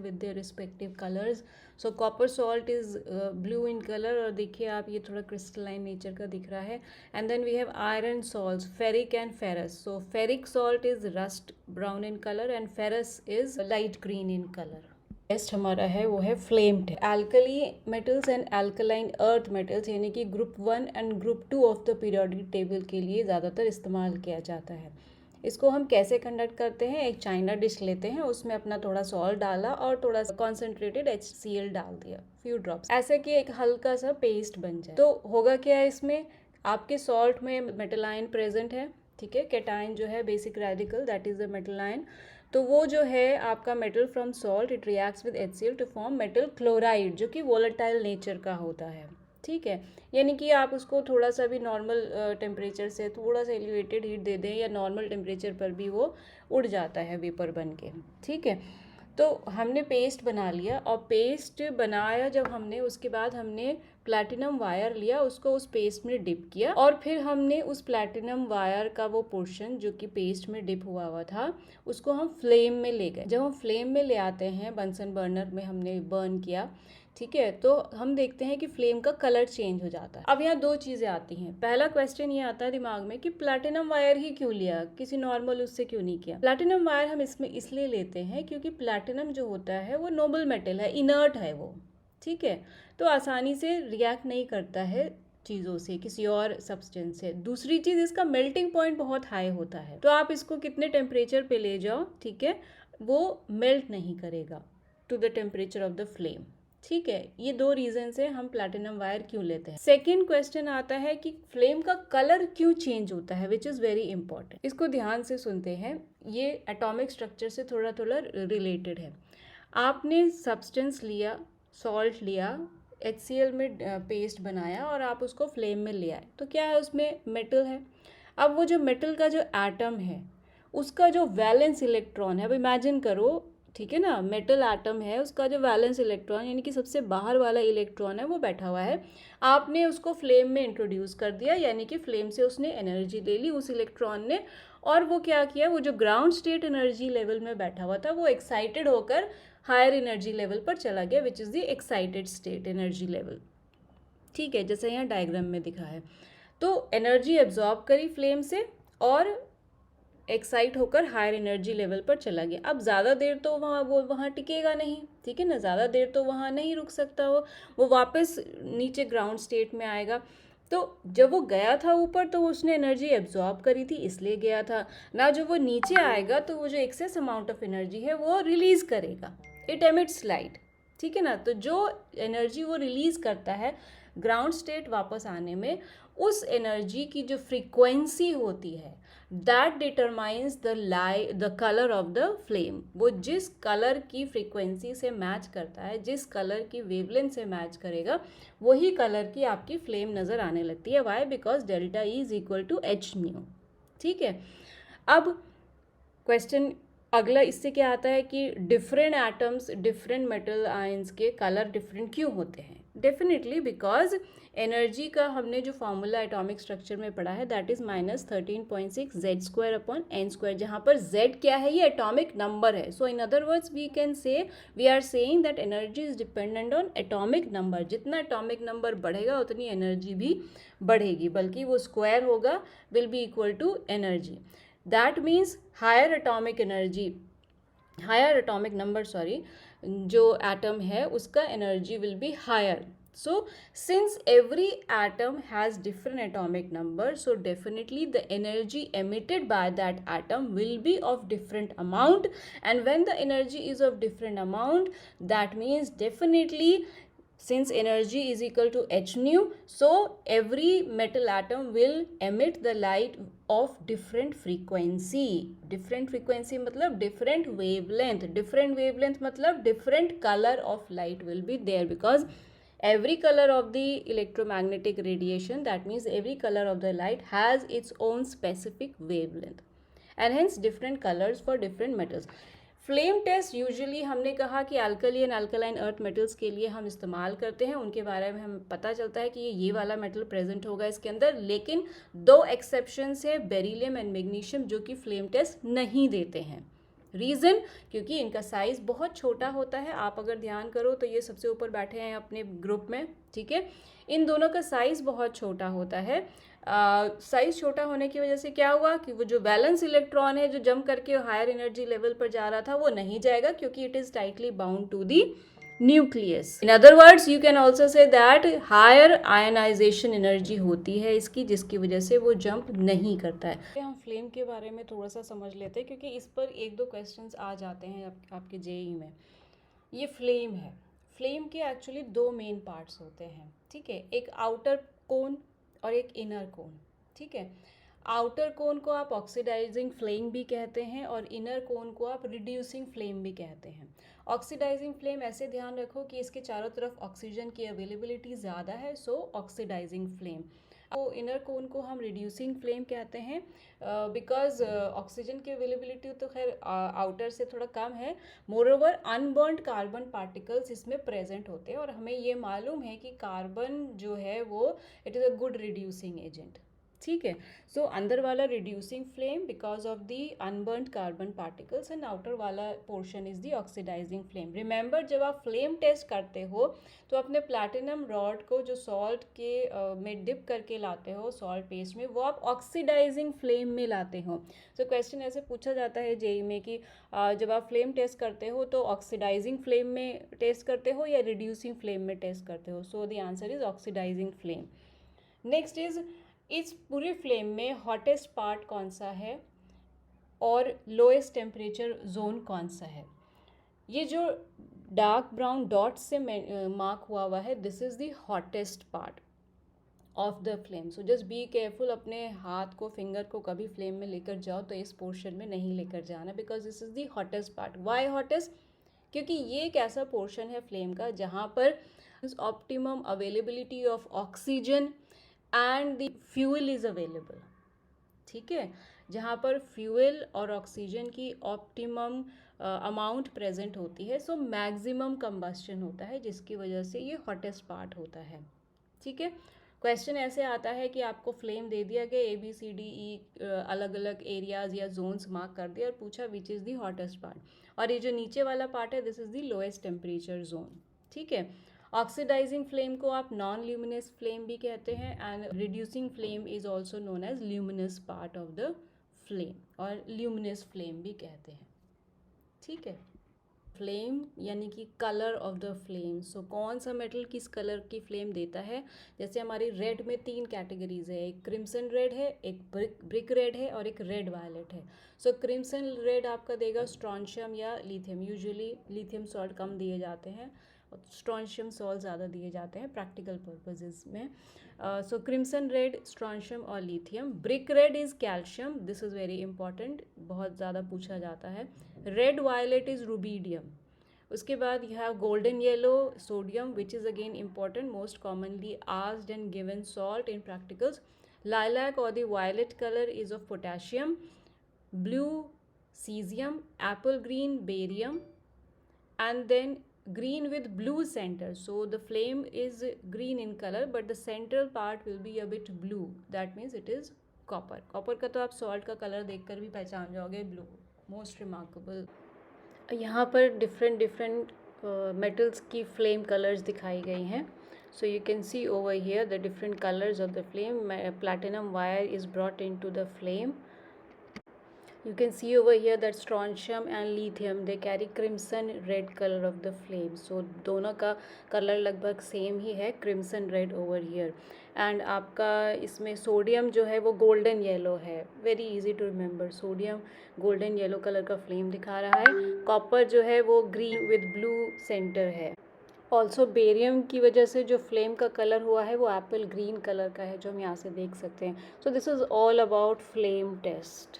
with their respective colors. So copper salt is blue in color, और देखिए आप ये थोड़ा crystalline nature का दिख रहा है. And then we have iron salts, ferric and ferrous. So ferric salt is rust brown in color and ferrous is light green in color. Next हमारा है वो है flamed. Alkali metals and alkaline earth metals यानी कि group 1 and group 2 of the periodic table के लिए ज़्यादातर इस्तेमाल किया जाता है. इसको हम कैसे कंडक्ट करते हैं, एक चाइना डिश लेते हैं, उसमें अपना थोड़ा सॉल्ट डाला और थोड़ा कॉन्सेंट्रेटेड HCl डाल दिया, फ्यू ड्रॉप्स, ऐसे कि एक हल्का सा पेस्ट बन जाए. तो होगा क्या है, इसमें आपके सॉल्ट में मेटल आयन प्रेजेंट है, ठीक है. कैटायन जो है basic radical that is the metal ion, तो वो जो है आपका metal from salt it reacts with HCl to form metal chloride जो कि वोलेटाइल नेचर का होता है, ठीक है. यानी कि आप उसको थोड़ा सा भी नॉर्मल टेम्परेचर से थोड़ा सा एलिवेटेड हीट दे दें या नॉर्मल टेम्परेचर पर भी वो उड़ जाता है वेपर बन के, ठीक है. तो हमने पेस्ट बना लिया, और पेस्ट बनाया जब हमने, उसके बाद हमने प्लैटिनम वायर लिया, उसको उस पेस्ट में डिप किया, और फिर हमने उस प्लैटिनम वायर का वो पोर्शन जो कि पेस्ट में डिप हुआ था उसको हम फ्लेम में ले गए. जब हम फ्लेम में ले आते हैं, बंसन बर्नर में हमने बर्न किया, ठीक है, तो हम देखते हैं कि फ्लेम का कलर चेंज हो जाता है. अब यहाँ दो चीज़ें आती हैं. पहला क्वेश्चन ये आता है दिमाग में कि प्लैटिनम वायर ही क्यों लिया, किसी नॉर्मल उससे क्यों नहीं किया. प्लैटिनम वायर हम इसमें इसलिए लेते हैं क्योंकि प्लैटिनम जो होता है वो नोबल मेटल है, इनर्ट है वो, ठीक है, तो आसानी से रिएक्ट नहीं करता है चीज़ों से, किसी और सब्सटेंस से. दूसरी चीज़, इसका मेल्टिंग पॉइंट बहुत हाई होता है, तो आप इसको कितने टेम्परेचर पे ले जाओ, ठीक है, वो मेल्ट नहीं करेगा to the temperature of the flame, ठीक है. ये दो रीजन से हम प्लैटिनम वायर क्यों लेते हैं. सेकेंड क्वेश्चन आता है कि फ्लेम का कलर क्यों चेंज होता है, विच इज़ वेरी इंपॉर्टेंट. इसको ध्यान से सुनते हैं, ये एटॉमिक स्ट्रक्चर से थोड़ा थोड़ा रिलेटेड है. आपने सब्सटेंस लिया, सॉल्ट लिया, HCl में पेस्ट बनाया और आप उसको फ्लेम में ले आए, तो क्या है, उसमें मेटल है. अब वो जो मेटल का जो एटम है उसका जो वैलेंस इलेक्ट्रॉन है, अब इमेजिन करो, ठीक है ना, मेटल एटम है, उसका जो वैलेंस इलेक्ट्रॉन यानी कि सबसे बाहर वाला इलेक्ट्रॉन है वो बैठा हुआ है. आपने उसको फ्लेम में इंट्रोड्यूस कर दिया, यानी कि फ्लेम से उसने एनर्जी ले ली उस इलेक्ट्रॉन ने, और वो क्या किया, वो जो ग्राउंड स्टेट एनर्जी लेवल में बैठा हुआ था वो एक्साइटेड होकर हायर एनर्जी लेवल पर चला गया, which is the excited state energy level, ठीक है, जैसे यहाँ डायग्राम में दिखा है. तो एनर्जी एब्जॉर्ब करी फ्लेम से और एक्साइट होकर हायर एनर्जी लेवल पर चला गया. अब ज़्यादा देर तो वहाँ टिकेगा नहीं, ठीक है ना, ज़्यादा देर तो वहाँ नहीं रुक सकता, वो वापस नीचे ग्राउंड स्टेट में आएगा. तो जब वो गया था ऊपर तो उसने एनर्जी एब्जॉर्ब करी थी इसलिए गया था ना. जब वो नीचे आएगा तो वो जो एक्सेस अमाउंट ऑफ एनर्जी है वो रिलीज़ करेगा, इट एमिट्स लाइट, ठीक है ना. तो जो एनर्जी वो रिलीज़ करता है ग्राउंड स्टेट वापस आने में, उस एनर्जी की जो फ्रीक्वेंसी होती है that determines the colour of the flame. वो जिस कलर की फ्रीक्वेंसी से मैच करता है, जिस कलर की वेवलेंथ से मैच करेगा, वही कलर की आपकी फ्लेम नज़र आने लगती है. Why? Because delta E is equal to H mu, ठीक है. अब क्वेश्चन अगला इससे क्या आता है कि different atoms, different metal ions के कलर डिफरेंट क्यों होते हैं. डेफिनेटली बिकॉज एनर्जी का हमने जो फॉर्मूला एटॉमिक स्ट्रक्चर में पढ़ा है that is -13.6 Z² upon n², जहाँ पर Z क्या है, ये एटॉमिक नंबर है. So in other words we are saying that energy is dependent on atomic number. जितना एटॉमिक नंबर बढ़ेगा उतनी एनर्जी भी बढ़ेगी, बल्कि वो स्क्वायर होगा, will be equal to energy. That means higher atomic number, जो atom है उसका energy will be higher. So since every atom has different atomic number, so definitely the energy emitted by that atom will be of different amount, and when the energy is of different amount, that means definitely since energy is equal to H nu, so every metal atom will emit the light of different frequency. Different frequency मतलब different wavelength. Different wavelength मतलब different color of light will be there, because every color of the electromagnetic radiation, that means every color of the light has its own specific wavelength, and hence different colors for different metals. Flame test usually हमने कहा कि alkali and alkaline earth metals के लिए हम इस्तेमाल करते हैं, उनके बारे में हमें पता चलता है कि ये वाला मेटल प्रेजेंट होगा इसके अंदर. लेकिन दो एक्सेप्शंस है, बेरिलियम एंड मैग्नीशियम, जो कि फ्लेम टेस्ट नहीं देते हैं, रीज़न, क्योंकि इनका साइज़ बहुत छोटा होता है। आप अगर ध्यान करो तो ये सबसे ऊपर बैठे हैं अपने ग्रुप में, ठीक है। इन दोनों का साइज़ बहुत छोटा होता है। साइज़ छोटा होने की वजह से क्या हुआ कि वो जो वैलेंस इलेक्ट्रॉन है जो जंप करके हायर एनर्जी लेवल पर जा रहा था वो नहीं जाएगा, क्योंकि it is tightly bound to the nucleus. In other words you can also say that higher ionization energy होती है इसकी, जिसकी वजह से वो जंप नहीं करता है। हम फ्लेम के बारे में थोड़ा सा समझ लेते हैं, क्योंकि इस पर एक दो क्वेश्चंस आ जाते हैं आपके जेई में। ये फ्लेम है, फ्लेम के एक्चुअली दो मेन पार्ट्स होते हैं, ठीक है। एक आउटर कोन और एक इनर कोन, ठीक है। आउटर कोन को आप ऑक्सीडाइजिंग फ्लेम भी कहते हैं और इनर कोन को आप रिड्यूसिंग फ्लेम भी कहते हैं। ऑक्सीडाइजिंग फ्लेम ऐसे ध्यान रखो कि इसके चारों तरफ ऑक्सीजन की अवेलेबिलिटी ज़्यादा है, सो ऑक्सीडाइजिंग फ्लेम। तो इनर कोन को हम रिड्यूसिंग फ्लेम कहते हैं, बिकॉज ऑक्सीजन की अवेलेबिलिटी तो खैर आउटर से थोड़ा कम है। मोरओवर अनबर्न्ड कार्बन पार्टिकल्स इसमें प्रेजेंट होते हैं और हमें ये मालूम है कि कार्बन जो है वो it is a good reducing agent, ठीक है। सो अंदर वाला reducing flame because of the unburned carbon particles and outer वाला portion is the oxidizing flame. Remember, जब आप फ्लेम टेस्ट करते हो तो अपने प्लैटिनम रॉड को जो सॉल्ट के में डिप करके लाते हो सॉल्ट पेस्ट में, वो आप ऑक्सीडाइजिंग फ्लेम में लाते हो। सो क्वेश्चन ऐसे पूछा जाता है जेई में कि जब आप फ्लेम टेस्ट करते हो तो ऑक्सीडाइजिंग फ्लेम में टेस्ट करते हो या रिड्यूसिंग फ्लेम में टेस्ट करते हो। So the answer is oxidizing flame. Next is, इस पूरे फ्लेम में हॉटेस्ट पार्ट कौन सा है और लोएस्ट टेम्परेचर जोन कौन सा है। ये जो डार्क ब्राउन डॉट से मार्क हुआ है, this is the hottest part of the flame. So just be careful, अपने हाथ को, फिंगर को कभी फ्लेम में लेकर जाओ तो इस पोर्शन में नहीं लेकर जाना, because this is the hottest part. Why hottest? क्योंकि ये एक ऐसा पोर्शन है फ्लेम का जहाँ पर optimum availability of oxygen and the fuel is available, ठीक है। जहाँ पर फ्यूल और ऑक्सीजन की ऑप्टिमम अमाउंट प्रेजेंट होती है, सो मैक्सिमम कंबस्शन होता है, जिसकी वजह से ये हॉटेस्ट पार्ट होता है, ठीक है। क्वेश्चन ऐसे आता है कि आपको फ्लेम दे दिया गया ABCDE अलग अलग एरियाज या जोन्स मार्क कर दिया और पूछा which is the hottest part, और ये जो नीचे वाला पार्ट है this is the lowest temperature zone, ठीक है। ऑक्सीडाइजिंग फ्लेम को आप नॉन ल्यूमिनस फ्लेम भी कहते हैं and reducing flame is also known as luminous part of the flame, और ल्यूमिनस फ्लेम भी कहते हैं, ठीक है। फ्लेम यानी कि colour of the flame. So कौन सा मेटल किस कलर की फ्लेम देता है, जैसे हमारी रेड में 3 कैटेगरीज है, एक क्रिम्सन रेड है, एक ब्रिक रेड है और एक रेड वायलेट है। सो क्रिम्सन रेड आपका देगा स्ट्रॉन्शियम या लिथियम, यूजुअली लिथियम सॉल्ट कम दिए जाते हैं, स्ट्रॉन्शियम सॉल्ट ज़्यादा दिए जाते हैं प्रैक्टिकल पर्पजेज में। सो क्रिम्सन रेड स्ट्रॉन्शियम और lithium. Brick red is calcium, this is very important, बहुत ज़्यादा पूछा जाता है। Red violet is rubidium. उसके बाद you have golden yellow sodium which is again important, most commonly asked and given salt in practicals. Lilac और the violet colour is of potassium, blue caesium, apple green barium, and then green with blue center, so the flame is green in color but the central part will be a bit blue, that means it is copper। Copper का तो आप salt का colour देखकर भी पहचान जाओगे, blue, most remarkable. यहाँ पर डिफरेंट मेटल्स की फ्लेम कलर्स दिखाई गई हैं। So you can see over here the different colours of the flame. Platinum wire is brought into the flame. You can see over here that strontium and lithium they carry crimson red color of the flame, so दोनों का colour लगभग same ही है, crimson red over here। And आपका इसमें sodium जो है वो golden yellow है, very easy to remember, sodium golden yellow colour का फ्लेम दिखा रहा है। कॉपर जो है वो ग्रीन विद ब्लू सेंटर है। ऑल्सो बेरियम की वजह से जो फ्लेम का कलर हुआ है वो एप्पल ग्रीन कलर का है, जो हम यहाँ से देख सकते हैं। So this is all about flame test.